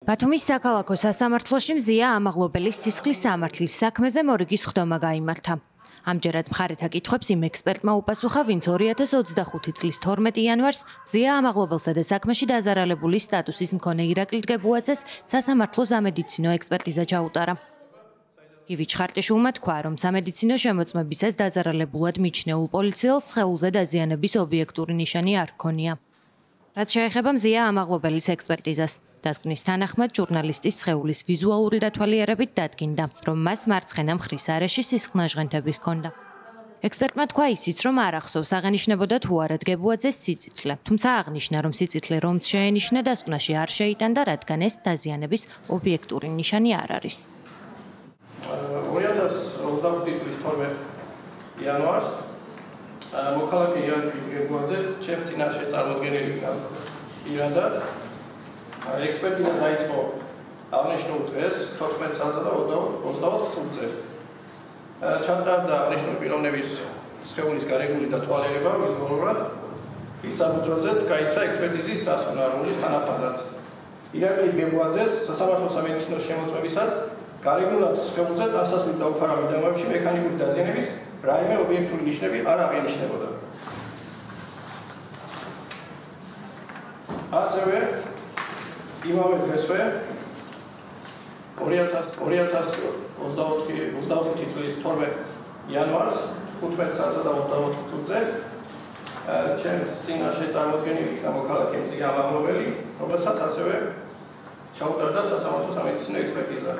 ბათუმის საქალაქო სასამართლოში მზია ამაღლობელის სისხლის სამართლის საქმეზე მორიგის ხდომა გაიმართა. ამჯერად მხარეთა კითხვებს იმ ექსპერტმა უპასუხა, ვინც 2025 წლის 12 იანვარს მზია ამაღლობელსა და საქმეში დაზარალებული სტატუსის მქონე ირაკლი დგებუაძეს სასამართლო სამედიცინო ექსპერტიზა ჩაუტარა. გივი ჩხარტიშვილმა თქვა, რომ სამედიცინო შემოწმებისას დაზარალებულად მიჩნეულ პოლიციელს სხეულზე დაზიანების ობიექტური ნიშანი არ ჰქონია. რაც შეეხება მზია ამაღლობელის ექსპერტიზას, დასკვნის თანახმად ჟურნალისტის სხეულის ვიზუალური დათვალიერებით დადგინდა, რომ მას მარცხენა მხრის არეში სისხლნაჟღენთები ჰქონდა. ექსპერტმა თქვა ისიც, რომ არ ახსოვს აღენიშნებოდა თუ არა დგებუაძეს სიწითლე, თუმცა აღნიშნა, რომ სიწითლე რომც შეენიშნა დასკვნაში არ შეიტანდა, რადგან ეს დაზიანების ობიექტური ნიშანი არ არის. 2025 წლის 12 იანვარს მოქალაქე ირაკლი დგებუაძე ჩემს წინაშე წარმოდგენილი პირადად ექსპერტიზა დაიწყო აღნიშნულ დღეს 14 საათსა და 24 წუთზე. ჩატარდა აღნიშნული პიროვნების სხეულის გარეგული დათვალიერება ვიზუალურად ის საფუძველზე გაიცა ექსპერტიზის დასკვნა, რომლის თანახმადაც ირაკლი დგებუაძეს სასამართლო სამედიცინო შემოწმებისას გარეგულად სხეულზე ტანსაცმლის დაუფარავი დემოებში მექანიკური დაზიანების რაიმე ობიექტური ნიშნები არ აღენიშნებოდა. ასევე იმავე დღესვე 2024 წლის 12 იანვარს 15 საათსა და 24 წუთზე ჩემს წინაშე წარმოდგენილი იქნა მოქალაქე მზია ამაღლობელი, რომელსაც ასევე ჩაუტარდა სასამართლო სამედიცინო ექსპერტიზა.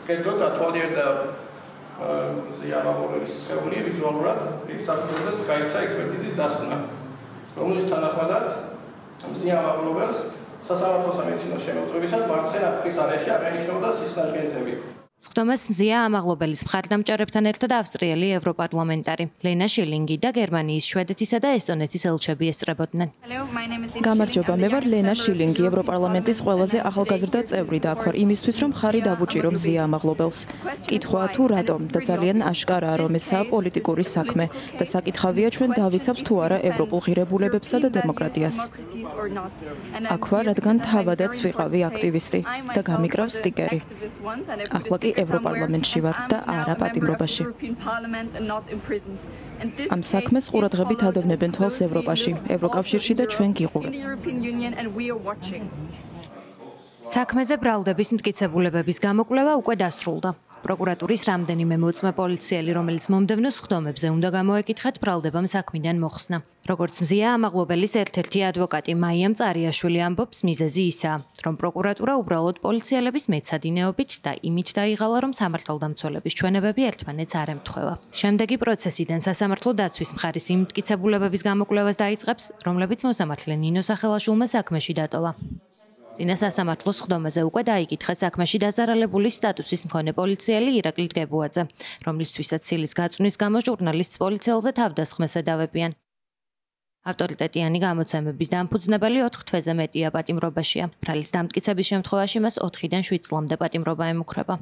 კერძოდ დათვალიერდა მზია ამაღლობელის სხეული ვიზუალურად ის საფუძველზეც გაიცა ექსპერტიზის დასკვნა, რომლის თანახმადაც მზია ამაღლობელს სასამართლო სამედიცინო შემოწმებისას მარცხენა მხრის არეში აღენიშნებოდა სისხლნაჟღენთები. სხდომას მზია ამაღლობელის მხარდამჭერებთან ერთად ავსტრიელი ევროპარლამენტარი ლენა შილინგი და გერმანიის, შვედეთისა და ესტონეთის ელჩები ესწრებოდნენ. გამარჯობა, მე ვარ ლენა შილინგი, ევროპარლამენტის ყველაზე ახალგაზრდა წევრი და აქ ვარ იმისთვის, რომ ხარი დავუჭირო მზია ამაღლობელს. კითხვა თუ რატომ და ძალიან აშკარაა, რომ ესაა პოლიტიკური საქმე და საკითხავია ჩვენ დავიცავთ თუ არა ევროპულ ღირებულებებსა და დემოკრატიას. აქ ვარ, რადგან თავადაც ვიყავი აქტივისტი და გამიკრავ სტიკერი. ახლა კი ევროპარლამენტში ვარ და არა პატიმრობაში. ამ საქმეს ყურადღებით ადევნებენ თვალს ევროპაში, ევროკავშირში და ჩვენ გიყურებთ. საქმეზე ბრალდების მტკიცებულებების გამოკვლევა უკვე დასრულდა. პროკურატურის რამდენიმე მოწმე პოლიციელი, რომელიც მომდევნო სხდომებზე უნდა გამოეკითხათ, ბრალდებამ საქმიდან მოხსნა. როგორც მზია ამაღლობელის ერთ-ერთი ადვოკატი მაია მწარიაშვილი ამბობს, მიზეზი ისაა, რომ პროკურატურა უბრალოდ პოლიციელების მეცადინეობით და იმით დაიღალა, რომ სამართალდამცველების ჩვენებები ერთმანეთს არ ემთხვევა. შემდეგი პროცესიდან სასამართლო დაცვის მხარის იმ მტკიცებულებების გამოკვლევას დაიწყებს, რომლებიც მოსამართლე ნინო სახელაშვილმა საქმეში დატოვა. წინა სასამართლოს სხდომაზე უკვე დაიკითხა საქმეში დაზარალებული სტატუსის მქონე პოლიციელი ირაკლი დგებუაძე, რომლისთვისაც სილის გაწვნის გამო ჟურნალისტს პოლიციელზე თავდასხმას ედავებიან. ავტორიტეტიანი გამოცემების დამფუძნებელი 4 თვეზე მეტია პატიმრობაშია. ბრალის დამტკიცების შემთხვევაში მას 4-დან 7 წლამდე პატიმრობა ემუქრება.